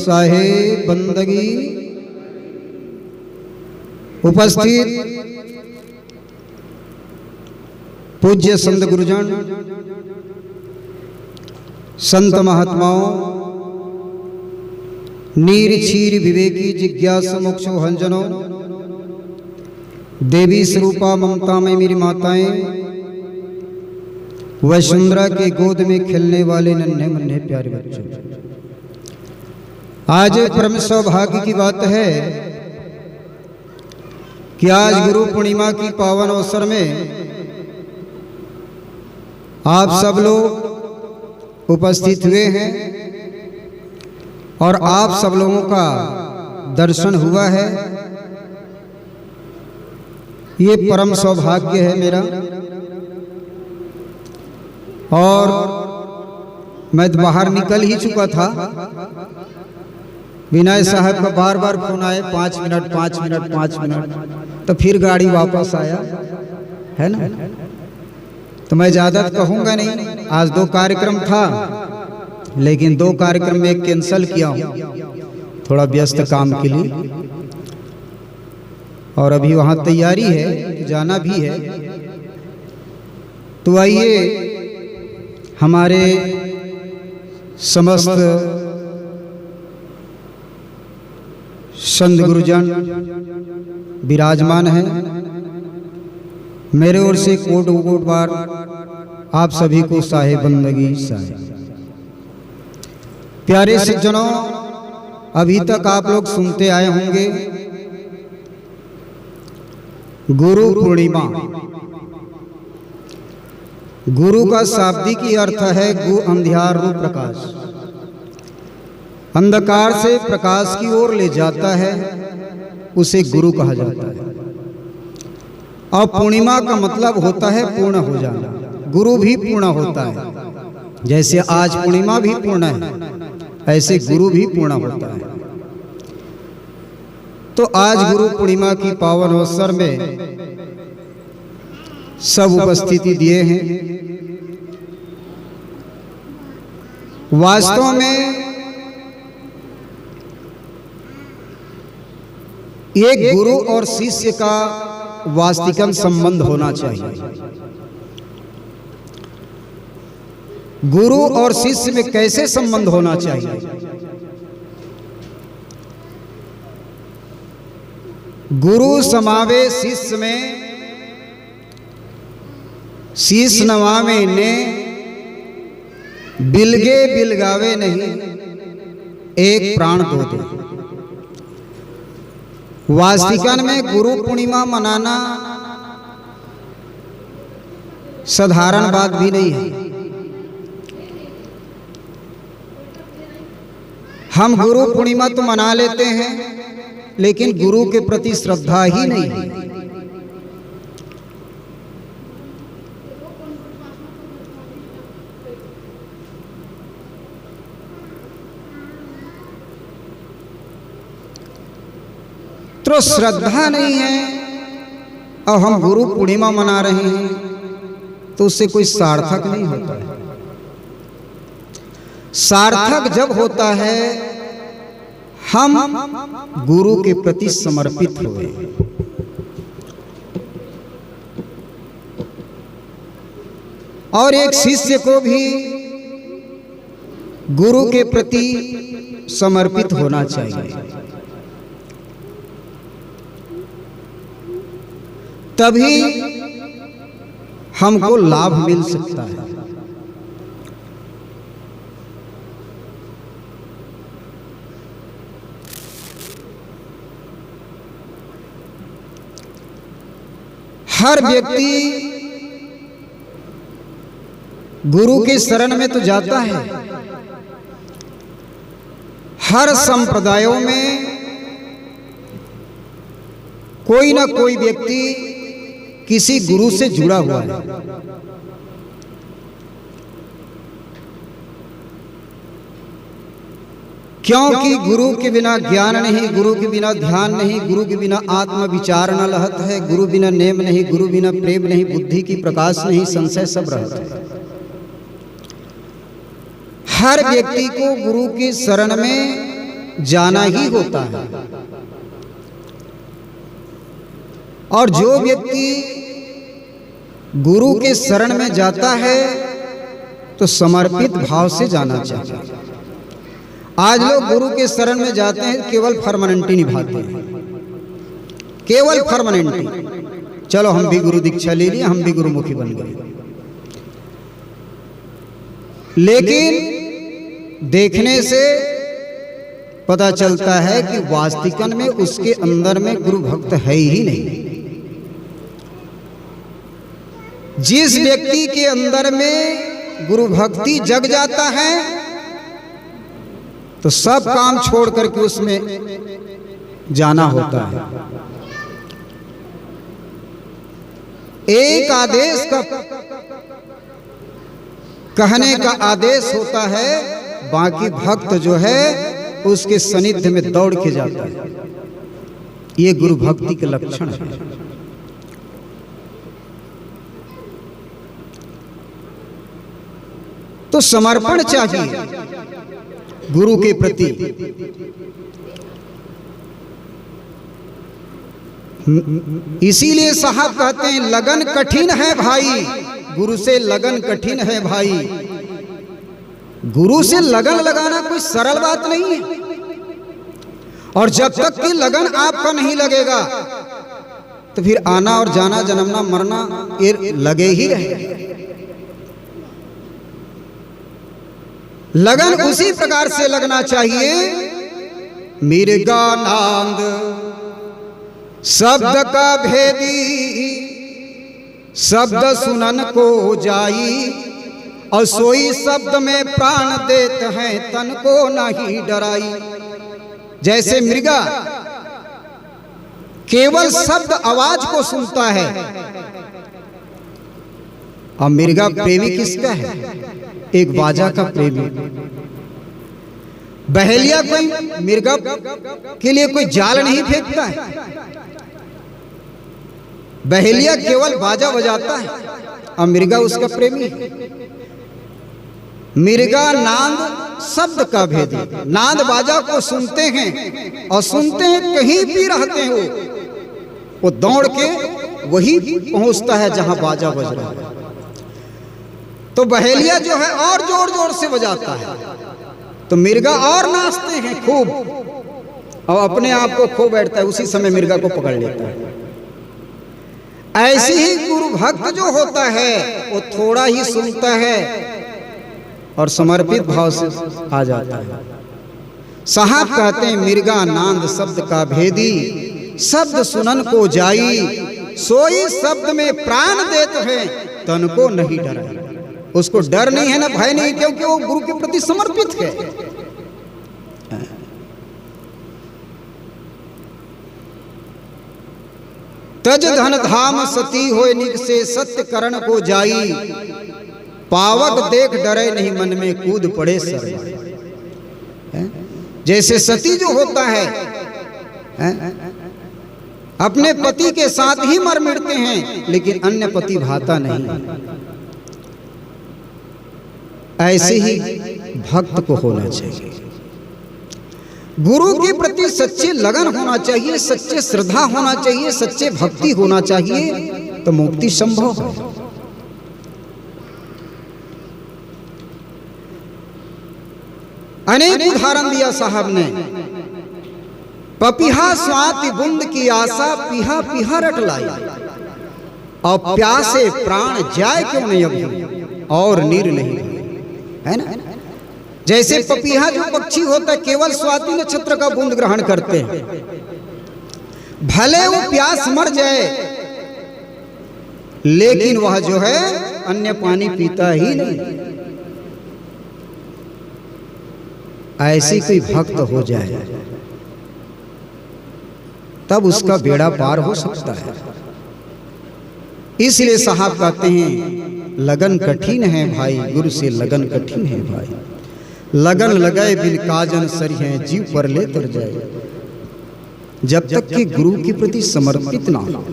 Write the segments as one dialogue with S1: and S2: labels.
S1: साहेब बंदगी। उपस्थित पूज्य संत गुरुजन, संत महात्माओं, नीर क्षीर विवेकी जिज्ञासु मोक्षो हंजनों, देवी स्वरूपा ममता में मेरी माताएं, वसुंधरा के गोद में खेलने वाले नन्हे मुन्ने प्यारे बच्चों, आज परम सौभाग्य की बात है कि आज गुरु पूर्णिमा की पावन अवसर में आप सब लोग उपस्थित हुए हैं और आप सब लोगों का दर्शन हुआ है। ये परम सौभाग्य है मेरा। और मैं बाहर निकल ही चुका था, विनय साहब का बार बार फोन आए, 5 मिनट 5 मिनट 5 मिनट, तो फिर गाड़ी वापस आया है ना। तो मैं ज़्यादा कहूँगा नहीं, आज 2 कार्यक्रम था लेकिन 2 कार्यक्रम में कैंसिल किया हूँ, थोड़ा व्यस्त काम के लिए, और अभी वहाँ तैयारी है, जाना भी है। तो आइए हमारे समस्त संत गुरुजन विराजमान हैं, मेरे ओर से कोट कोट बार आप सभी को साहेब बंदगी साहेब। प्यारे सज्जनों, अभी तक आप लोग सुनते आए होंगे गुरु पूर्णिमा। गुरु का शाब्दिक अर्थ है गु अंधियार रूप प्रकाश, अंधकार से प्रकाश की ओर ले जाता है, उसे गुरु कहा जाता है। और पूर्णिमा का मतलब होता है पूर्ण हो जाना। गुरु भी पूर्ण होता है, जैसे आज पूर्णिमा भी पूर्ण है, ऐसे गुरु भी पूर्ण होता है। तो आज गुरु पूर्णिमा की पावन अवसर में सब उपस्थिति दिए हैं। वास्तव में एक गुरु और शिष्य का वास्तविकन संबंध होना चाहिए। गुरु और शिष्य में कैसे संबंध होना चाहिए? गुरु समावे शिष्य में, शीश नवावे ने, बिलगे बिलगावे नहीं, एक प्राण दो दे। वास्तविकन में गुरु पूर्णिमा मनाना साधारण बात भी नहीं है। हम गुरु पूर्णिमा तो मना लेते हैं, लेकिन गुरु के प्रति श्रद्धा ही नहीं है। तो श्रद्धा नहीं है और हम गुरु पूर्णिमा मना रहे हैं, तो उससे कोई सार्थक नहीं होता है। सार्थक जब होता है हम गुरु के प्रति समर्पित हुए। और एक शिष्य को भी गुरु के प्रति समर्पित होना चाहिए, तभी हमको लाभ मिल सकता है। हर व्यक्ति गुरु के शरण में तो जाता है। हर संप्रदायों में कोई ना कोई व्यक्ति किसी गुरु से जुड़ा हुआ है। क्योंकि गुरु के बिना ज्ञान नहीं, गुरु के बिना ध्यान नहीं, गुरु के बिना आत्म विचार न लहत है, गुरु बिना नेम नहीं, गुरु बिना प्रेम नहीं, बुद्धि की प्रकाश नहीं, संशय सब रहत है। हर व्यक्ति को गुरु के शरण में जाना ही होता है। और जो व्यक्ति गुरु के शरण में जाता है तो समर्पित भाव से जाना चाहिए। आज लोग गुरु के शरण में जाते हैं, केवल फॉर्मेलिटी निभाते हैं, केवल फॉर्मेलिटी। चलो हम भी गुरु दीक्षा ले लिए, हम भी गुरुमुखी बन गए। लेकिन देखने से पता चलता है कि वास्तविकन में उसके अंदर में गुरु भक्त है ही नहीं। जिस व्यक्ति के अंदर में गुरु भक्ति जग जाता है तो सब काम छोड़ करके उसमें जाना होता है। एक आदेश का कहने का आदेश होता है, बाकी भक्त जो है उसके सानिध्य में दौड़ के जाता है। ये गुरु भक्ति के लक्षण है। तो समर्पण चाहिए गुरु के प्रति। इसीलिए साहब कहते हैं लगन कठिन है भाई, गुरु से लगन कठिन है भाई। गुरु से लगन लगाना कोई सरल बात नहीं है। और जब तक कि लगन आपका नहीं लगेगा तो फिर आना और जाना, जन्मना मरना ये लगे ही रहे। लगन उसी प्रकार से लगना चाहिए, मिर्गा नांद शब्द का भेदी, शब्द सुनन को जाई, और सोई शब्द में प्राण देते हैं, तन को नहीं डराई। जैसे मृगा केवल शब्द आवाज को सुनता है, और मृगा प्रेमी किसका है? एक बाजा का प्रेमी। बहेलिया कोई मृगा के लिए कोई जाल नहीं फेंकता है, बहेलिया केवल बाजा बजाता है, और मृगा उसका प्रेमी है। मृगा नांद शब्द का भेदी, नांद बाजा को सुनते हैं और सुनते हैं, कहीं भी रहते हो वो दौड़ के वही पहुंचता है जहां बाजा बज रहा है। तो बहेलिया जो है और जोर जोर से बजाता है, तो मृगा और नाचते हैं खूब, और अपने आप को खो बैठता है, उसी समय मृगा को पकड़ लेता है। ऐसे ही गुरु भक्त जो होता है वो थोड़ा ही सुनता है और समर्पित भाव से आ जाता है। साहब कहते हैं मृगा नांद शब्द का भेदी, शब्द सुनन को जाई, सोई शब्द में प्राण देते हैं, तन को नहीं डराई। उसको डर नहीं है ना भय नहीं, क्योंकि वो गुरु के प्रति समर्पित है। तज धन धाम सती होए निक से, सत्य करण को जाई, पावक देख डरे नहीं, मन में कूद पड़े सर। जैसे सती जो होता है अपने पति के साथ ही मर मिटते हैं, लेकिन अन्य पति भाता नहीं। ऐसे ही भक्त को होना चाहिए, गुरु के प्रति सच्चे लगन होना चाहिए, सच्चे श्रद्धा होना चाहिए, सच्चे भक्ति होना चाहिए, तो मुक्ति संभव है। अनेक उदाहरण दिया साहब ने। पपीहा स्वाति बूंद की आशा, पीहा पीहा रट लाई, और प्यासे प्राण जाए क्यों नहीं अभी, और नीर नहीं, है ना। जैसे पपीहा जो पक्षी होता है केवल स्वाति नक्षत्र का बूंद ग्रहण करते हैं, भले वो प्यास मर जाए लेकिन वह जो है अन्य पानी पीता ही नहीं। ऐसी कोई भक्त हो जाए तब उसका बेड़ा पार हो सकता है। इसलिए साहब कहते हैं लगन कठिन है भाई, गुरु से लगन कठिन है भाई। लगन लगाए बिन काजन सरी है, जीव पर ले तर जाए। जब तक कि गुरु के प्रति समर्पित ना हो,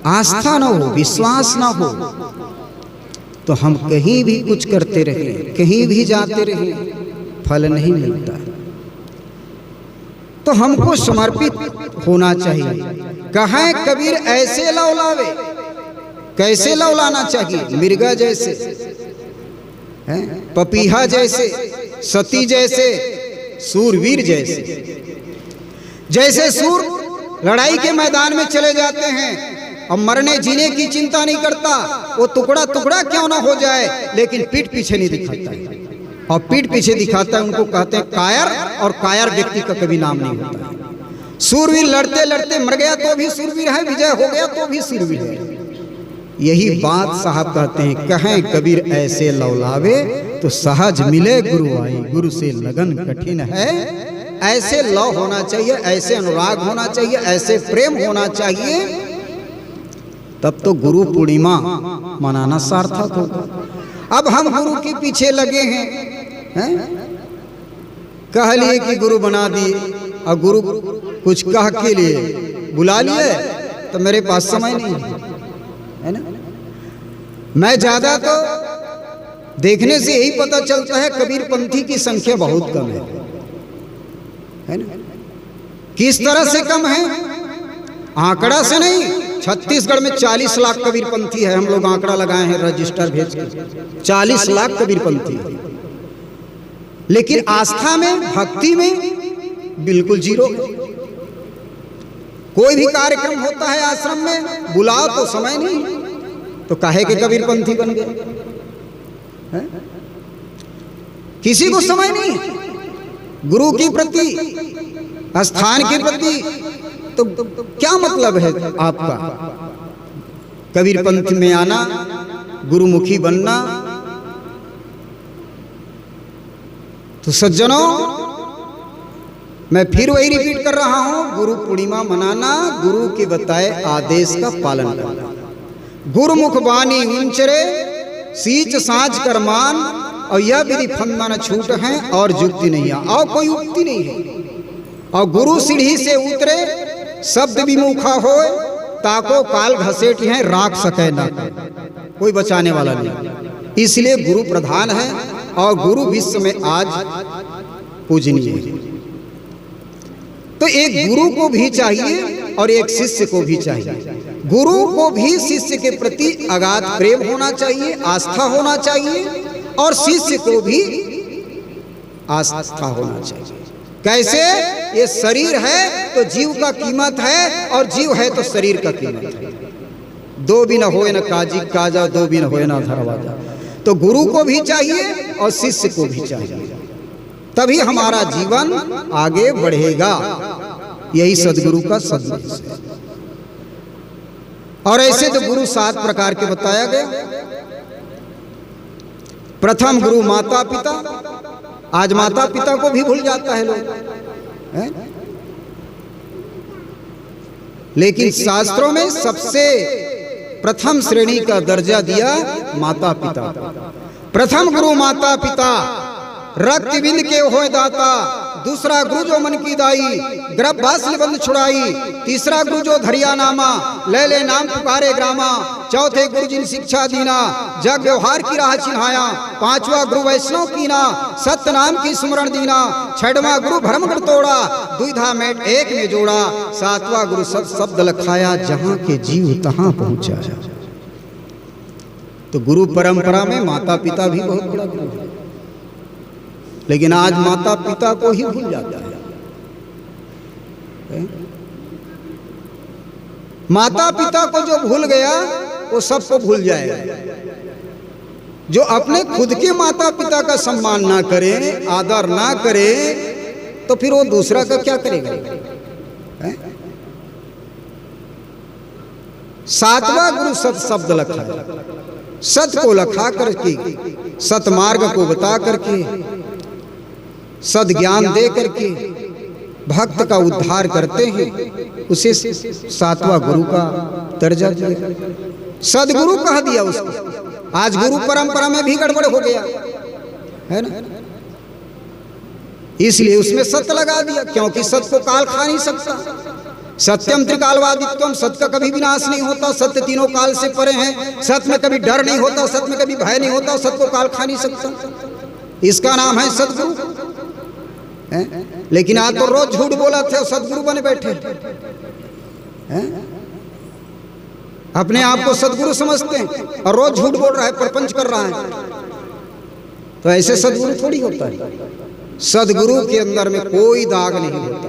S1: आस्था ना हो, विश्वास ना हो, तो हम कहीं भी कुछ करते रहे, कहीं भी जाते रहे, फल नहीं मिलता। तो हमको समर्पित होना चाहिए। कहें कबीर ऐसे लौलावे, कैसे लौलाना चाहिए? मृगा जैसे, पपीहा जैसे, सती जैसे, सूरवीर जैसे। जैसे सूर लड़ाई के मैदान में चले जाते हैं और मरने जीने की चिंता नहीं करता, वो टुकड़ा टुकड़ा क्यों ना हो जाए, लेकिन पीठ पीछे नहीं दिखाता है। और पीठ पीछे दिखाता है, उनको कहते हैं कायर, और कायर व्यक्ति का कभी नाम नहीं होता है। सूरवीर लड़ते लड़ते मर गया तो भी सूरवीर है, विजय हो गया तो भी सूरवीर है। यही बात साहब कहते हैं, कहें कबीर ऐसे लौलावे तो सहज मिले गुरु आई, गुरु से लगन कठिन है। ऐसे लौ होना चाहिए, ऐसे अनुराग होना चाहिए, ऐसे प्रेम होना चाहिए, तब तो गुरु पूर्णिमा मनाना सार्थक होगा। अब हम गुरु के पीछे लगे हैं, कह लिए कि गुरु बना दिए, और गुरु कुछ कह के लिए बुला लिए, तो मेरे पास समय नहीं है ना। मैं ज्यादा तो देखने से यही पता चलता है कबीर पंथी की संख्या बहुत कम है ना। किस तरह से कम है? आंकड़ा से नहीं। छत्तीसगढ़ में 40 लाख कबीर पंथी है, हम लोग आंकड़ा लगाए हैं रजिस्टर भेज के, 40 लाख कबीर पंथी है। लेकिन आस्था में, भक्ति में बिल्कुल जीरो। कोई भी कार्यक्रम होता है आश्रम में, बुलाओ तो समय नहीं, तो काहे के कबीर पंथी बन गए? किसी को समय नहीं गुरु के प्रति, स्थान के प्रति, तो क्या मतलब है आपका? कबीर पंथ में आना, गुरुमुखी बनना। तो सज्जनों, मैं फिर वही रिपीट कर रहा हूं, गुरु पूर्णिमा मनाना, गुरु के बताए आदेश का पालन करना। गुरुमुख बानी उंचरे, सींच साँझ कर मान, और यह विधि फंदा न छूट है, और जुक्ति नहीं है, और कोई उक्ति नहीं है। और गुरु सीढ़ी से उतरे, शब्द विमुखा होए, ताको काल घसेट है, राख सके ना, कोई बचाने वाला नहीं। इसलिए गुरु प्रधान है, और गुरु विश्व में आज पूजनीय है। तो एक गुरु को भी चाहिए और एक शिष्य को भी चाहिए। गुरु को भी शिष्य के प्रति अगाध प्रेम होना चाहिए, आस्था होना चाहिए, और शिष्य को भी आस्था होना चाहिए। कैसे? ये शरीर है तो जीव का कीमत है, और जीव है तो शरीर का कीमत है। दो भी न होए न काजी काजा, दो भी न होए न धरवाजा। तो गुरु को भी चाहिए और शिष्य को भी चाहिए, तभी हमारा जीवन आगे बढ़ेगा। यही सदगुरु का सदुपदेश है। और ऐसे तो गुरु 7 प्रकार के बताया गया। प्रथम गुरु माता पिता। आज माता पिता को भी भूल जाता है लोग, लेकिन शास्त्रों में सबसे प्रथम श्रेणी का दर्जा दिया माता पिता। प्रथम गुरु माता पिता, रक्त बिंद के होए दाता। दूसरा गुरु जो मन की दाई, गर्भ बासल बंद छुड़ाई। तीसरा गुरु जो धरिया नामा, ले ले नाम पुकारे ग्रामा। चौथे गुरु जिन शिक्षा दीना, जग व्यवहार की राह चिन्हाया। पांचवा गुरु वैष्णव कीना, सत्य नाम की सुमरण दीना। छठवां गुरु भ्रमगढ़ तोड़ा, दुविधा मेट एक में जोड़ा। सातवां गुरु सब शब्द लखाया, जहां के जीव तहां पहुंचाया। तो गुरु परंपरा में माता पिता भी बहुत बड़ा गुरु है, लेकिन आज माता पिता को ही भूल जाता है। माता पिता को जो भूल गया वो सबको भूल जाएगा। जो अपने खुद के माता पिता का सम्मान ना करे, आदर ना करे, तो फिर वो दूसरा का क्या करेगा? सातवां गुरु सत शब्द लखा, सत को लखा करके, सतमार्ग को बता करके, सद ज्ञान दे करके भक्त का उद्धार करते हैं, उसे सातवां गुरु का दर्जा दिया, सदगुरु कह दिया उसको। आज गुरु परंपरा में भी गड़बड़ हो गया है ना, इसलिए उसमें सत्य लगा दिया, क्योंकि सत्य को काल खा नहीं सकता। सत्यम त्रिकालवादित्वम, सत्य का कभी विनाश नहीं होता, सत्य तीनों काल से परे हैं। सत्य में कभी डर नहीं होता, सत्य में कभी भय नहीं होता, सत्य को काल खा नहीं सकता। इसका नाम है सदगुरु। लेकिन आज तो रोज झूठ बोला थे और सदगुरु बने बैठे हैं। अपने आप को सदगुरु समझते हैं और रोज झूठ बोल रहा है, प्रपंच कर रहा है। तो ऐसे सदगुरु थोड़ी होता है। सदगुरु के अंदर में कोई दाग नहीं होता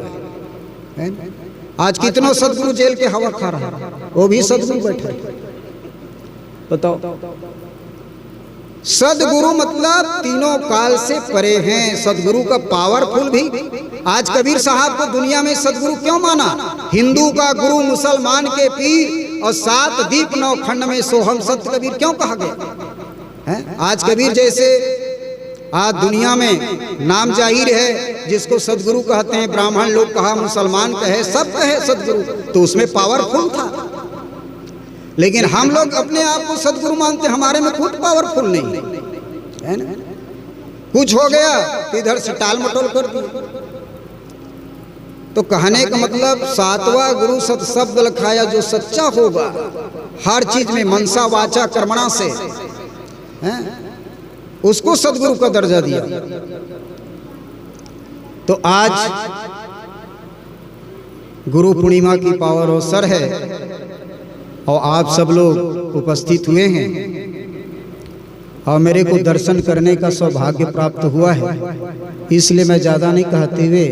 S1: है। आज कितनों सदगुरु जेल के हवा खा रहा है, वो भी सदगुरु बैठा है। बताओ, सदगुरु मतलब तीनों काल से परे हैं। सदगुरु का पावरफुल भी। आज कबीर साहब को दुनिया में सदगुरु क्यों माना? हिंदू का गुरु, मुसलमान के पीर और 7 दीप 9 खंड में सोहम सत्य कबीर क्यों कहा गया है? आज कबीर जैसे आज दुनिया में नाम जाहिर है, जिसको सदगुरु कहते हैं, ब्राह्मण लोग कहा, मुसलमान कहे, सब कहे सदगुरु, तो उसमें पावरफुल था। लेकिन हम लोग अपने आप को सदगुरु मानते, हमारे में खुद पावरफुल नहीं है ना। कुछ हो गया तो इधर से टाल मटोल कर दिया। तो कहने का मतलब 7वां गुरु सत शब्द लखाया, जो सच्चा होगा हर चीज में मनसा वाचा कर्मणा से, उसको सदगुरु का दर्जा दिया। तो आज गुरु पूर्णिमा की पावन अवसर है और आप सब लोग उपस्थित हुए हैं और मेरे को दर्शन करने का सौभाग्य प्राप्त हुआ है। इसलिए मैं ज़्यादा नहीं कहते हुए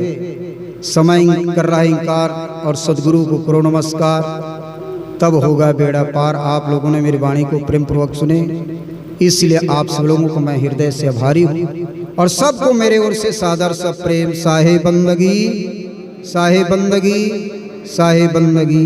S1: समय कर रहा है इंकार और सदगुरु को करो नमस्कार, तब होगा बेड़ा पार। आप लोगों ने मेरी वाणी को प्रेम पूर्वक सुने, इसलिए आप सब लोगों को मैं हृदय से आभारी हूँ और सबको मेरे ओर से सादर सब प्रेम। साहे बंदगी, साहे बंदगी, साहे बंदगी।